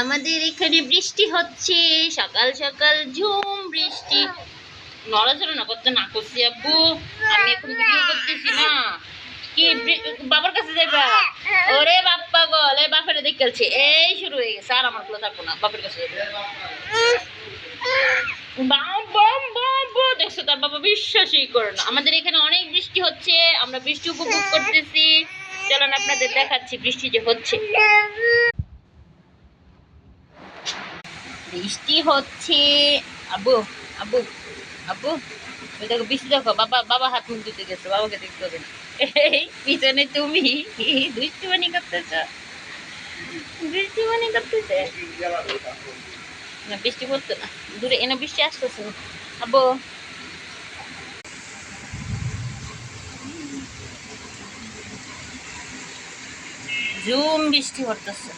আমাদের এখানে বৃষ্টি হচ্ছে, সকাল সকাল ঝুম বৃষ্টি। নড়াচড়া না করতে না করছি আব্বু, আমি এখন ভিডিও করতেছি না। কি বাবার কাছে যাইবা? ওরে বাপ্পা গল, এই বাপের দেখতেছে, এই শুরু হয়ে গেছে। আর আমার গুলো থাকবো না, বাপের কাছে দেখছো তার বাবা বিশ্বাসই করে না। আমাদের এখানে অনেক বৃষ্টি হচ্ছে, আমরা বৃষ্টি উপভোগ করতেছি। চলেন আপনাদের দেখাচ্ছি বৃষ্টি যে হচ্ছে। বৃষ্টি হচ্ছে আব্বু, আব্বু, আব্বু, ওই দেখো বৃষ্টি দেখো। বাবা বাবা হাত মুখ ধুতে গেছে, বাবাকে দেখতে হবে না। এই পিছনে তুমি দুষ্টুমানি করতেছ, বৃষ্টিমানি করতেছে না। বৃষ্টি পড়তো না, দূরে এনে বৃষ্টি আসতেছে না আব্বু। ঝুম বৃষ্টি পড়তেছে।